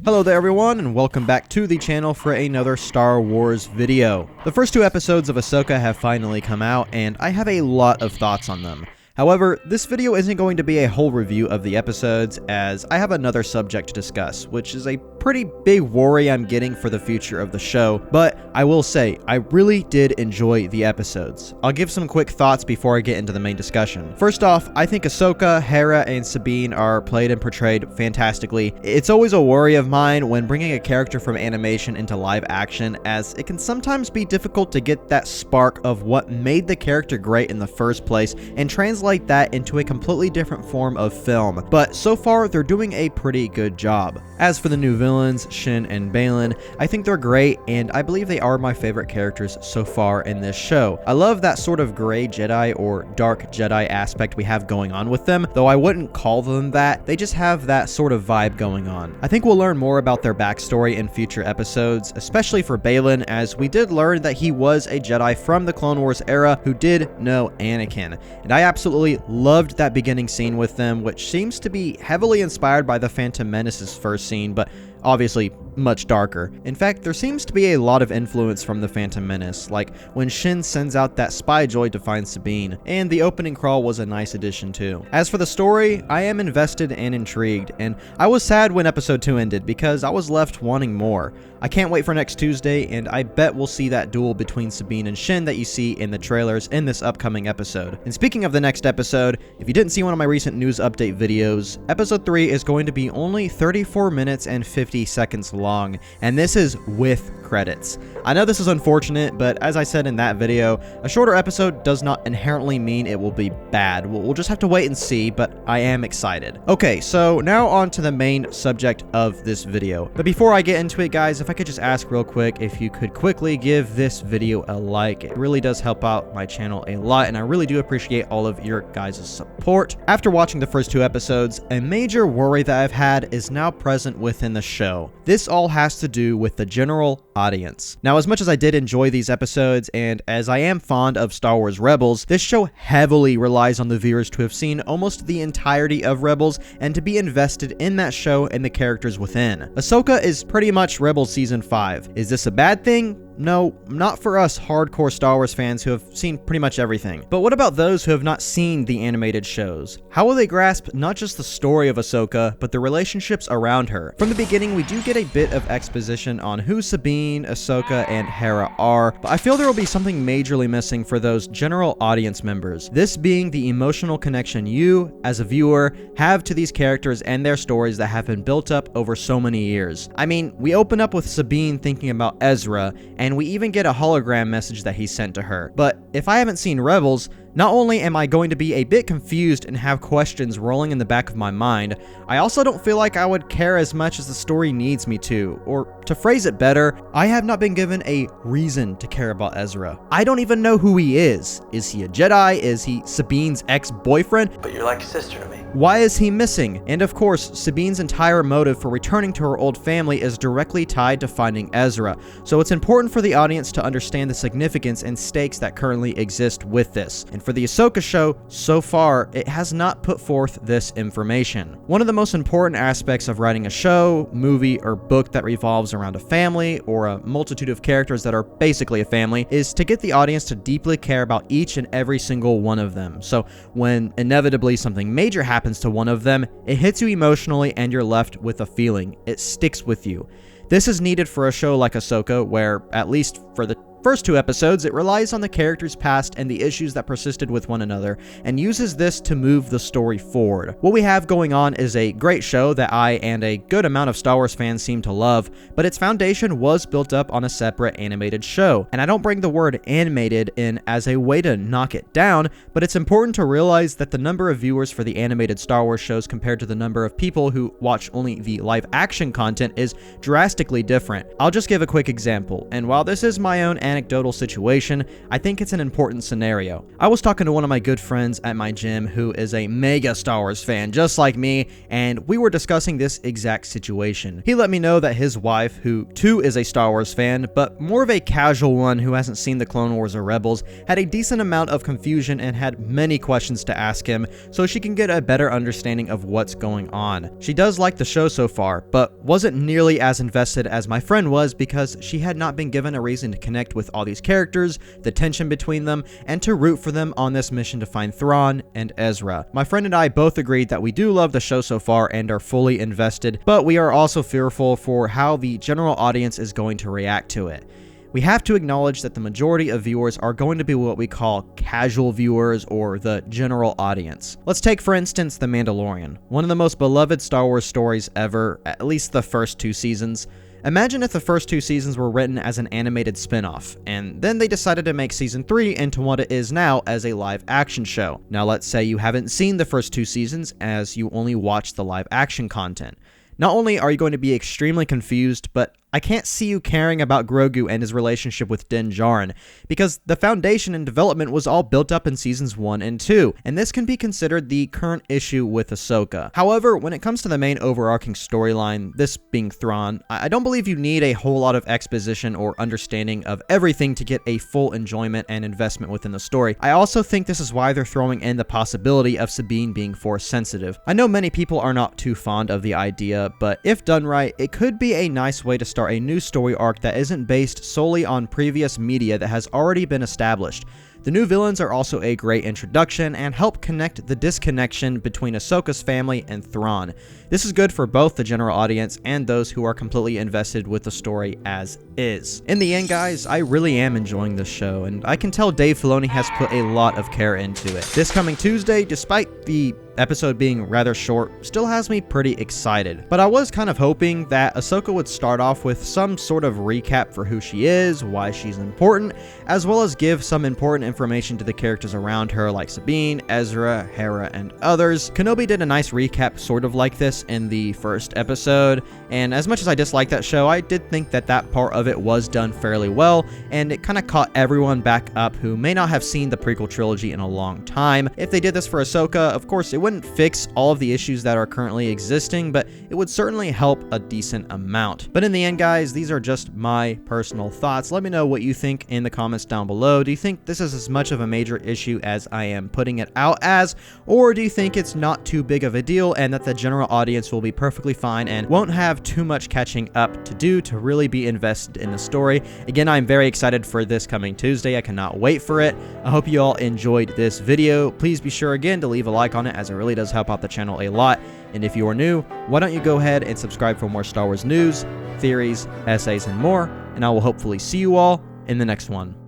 Hello there everyone, and welcome back to the channel for another Star Wars video. The first two episodes of Ahsoka have finally come out, and I have a lot of thoughts on them. However, this video isn't going to be a whole review of the episodes, as I have another subject to discuss, which is a pretty big worry I'm getting for the future of the show, but I will say, I really did enjoy the episodes. I'll give some quick thoughts before I get into the main discussion. First off, I think Ahsoka, Hera, and Sabine are played and portrayed fantastically. It's always a worry of mine when bringing a character from animation into live action, as it can sometimes be difficult to get that spark of what made the character great in the first place and translate that into a completely different form of film. But so far, they're doing a pretty good job. As for the new villains, Shin and Baylan, I think they're great, and I believe they are my favorite characters so far in this show. I love that sort of gray Jedi or dark Jedi aspect we have going on with them, though I wouldn't call them that. They just have that sort of vibe going on. I think we'll learn more about their backstory in future episodes, especially for Baylan, as we did learn that he was a Jedi from the Clone Wars era who did know Anakin, and I absolutely loved that beginning scene with them, which seems to be heavily inspired by the Phantom Menace's first scene, but obviously much darker. In fact, there seems to be a lot of influence from the Phantom Menace, like when Shin sends out that spy droid to find Sabine, and the opening crawl was a nice addition too. As for the story, I am invested and intrigued, and I was sad when episode 2 ended because I was left wanting more. I can't wait for next Tuesday, and I bet we'll see that duel between Sabine and Shin that you see in the trailers in this upcoming episode. And speaking of the next episode, if you didn't see one of my recent news update videos, episode 3 is going to be only 34 minutes and 50 seconds long, and this is with credits. I know this is unfortunate, but as I said in that video, a shorter episode does not inherently mean it will be bad. We'll just have to wait and see, but I am excited. Okay, so now on to the main subject of this video. But before I get into it, guys, if I could just ask real quick if you could quickly give this video a like. It really does help out my channel a lot, and I really do appreciate all of your guys' support. After watching the first two episodes, a major worry that I've had is now present within the show. This all has to do with the general audience. Now, as much as I did enjoy these episodes, and as I am fond of Star Wars Rebels, this show heavily relies on the viewers to have seen almost the entirety of Rebels and to be invested in that show and the characters within. Ahsoka is pretty much Rebels Season 5. Is this a bad thing? No, not for us hardcore Star Wars fans who have seen pretty much everything. But what about those who have not seen the animated shows? How will they grasp not just the story of Ahsoka, but the relationships around her? From the beginning, we do get a bit of exposition on who Sabine, Ahsoka, and Hera are, but I feel there will be something majorly missing for those general audience members. This being the emotional connection you, as a viewer, have to these characters and their stories that have been built up over so many years. I mean, we open up with Sabine thinking about Ezra, and we even get a hologram message that he sent to her. But if I haven't seen Rebels, not only am I going to be a bit confused and have questions rolling in the back of my mind, I also don't feel like I would care as much as the story needs me to. Or to phrase it better, I have not been given a reason to care about Ezra. I don't even know who he is. Is he a Jedi? Is he Sabine's ex-boyfriend? But you're like a sister to me. Why is he missing? And of course, Sabine's entire motive for returning to her old family is directly tied to finding Ezra, so it's important for the audience to understand the significance and stakes that currently exist with this. And for the Ahsoka show, so far, it has not put forth this information. One of the most important aspects of writing a show, movie, or book that revolves around a family, or a multitude of characters that are basically a family, is to get the audience to deeply care about each and every single one of them. So when inevitably something major happens to one of them, it hits you emotionally and you're left with a feeling. It sticks with you. This is needed for a show like Ahsoka, where, at least for the first two episodes, it relies on the characters' past and the issues that persisted with one another, and uses this to move the story forward. What we have going on is a great show that I and a good amount of Star Wars fans seem to love, but its foundation was built up on a separate animated show. And I don't bring the word animated in as a way to knock it down, but it's important to realize that the number of viewers for the animated Star Wars shows compared to the number of people who watch only the live action content is drastically different. I'll just give a quick example, and while this is my own anecdotal situation, I think it's an important scenario. I was talking to one of my good friends at my gym who is a mega Star Wars fan, just like me, and we were discussing this exact situation. He let me know that his wife, who too is a Star Wars fan, but more of a casual one who hasn't seen the Clone Wars or Rebels, had a decent amount of confusion and had many questions to ask him so she can get a better understanding of what's going on. She does like the show so far, but wasn't nearly as invested as my friend was because she had not been given a reason to connect with all these characters, the tension between them, and to root for them on this mission to find Thrawn and Ezra. My friend and I both agreed that we do love the show so far and are fully invested, but we are also fearful for how the general audience is going to react to it. We have to acknowledge that the majority of viewers are going to be what we call casual viewers or the general audience. Let's take for instance The Mandalorian, one of the most beloved Star Wars stories ever, at least the first 2 seasons. Imagine if the first 2 seasons were written as an animated spin-off, and then they decided to make season 3 into what it is now as a live action show. Now let's say you haven't seen the first 2 seasons as you only watched the live action content. Not only are you going to be extremely confused, but I can't see you caring about Grogu and his relationship with Din Djarin, because the foundation and development was all built up in seasons 1 and 2, and this can be considered the current issue with Ahsoka. However, when it comes to the main overarching storyline, this being Thrawn, I don't believe you need a whole lot of exposition or understanding of everything to get a full enjoyment and investment within the story. I also think this is why they're throwing in the possibility of Sabine being Force sensitive. I know many people are not too fond of the idea, but if done right, it could be a nice way to start a new story arc that isn't based solely on previous media that has already been established. The new villains are also a great introduction and help connect the disconnection between Ahsoka's family and Thrawn. This is good for both the general audience and those who are completely invested with the story as is. In the end, guys, I really am enjoying this show, and I can tell Dave Filoni has put a lot of care into it. This coming Tuesday, despite the episode being rather short, still has me pretty excited. But I was kind of hoping that Ahsoka would start off with some sort of recap for who she is, why she's important, as well as give some important information to the characters around her like Sabine, Ezra, Hera, and others. Kenobi did a nice recap sort of like this in the first episode, and as much as I dislike that show, I did think that that part of it was done fairly well, and it kind of caught everyone back up who may not have seen the prequel trilogy in a long time. If they did this for Ahsoka, of course it wouldn't fix all of the issues that are currently existing, but it would certainly help a decent amount. But in the end, guys, these are just my personal thoughts. Let me know what you think in the comments down below. Do you think this is as much of a major issue as I am putting it out as, or do you think it's not too big of a deal and that the general audience will be perfectly fine and won't have too much catching up to do to really be invested in the story? Again, I'm very excited for this coming Tuesday. I cannot wait for it. I hope you all enjoyed this video. Please be sure again to leave a like on it, as it really does help out the channel a lot. And if you are new, why don't you go ahead and subscribe for more Star Wars news, theories, essays, and more, and I will hopefully see you all in the next one.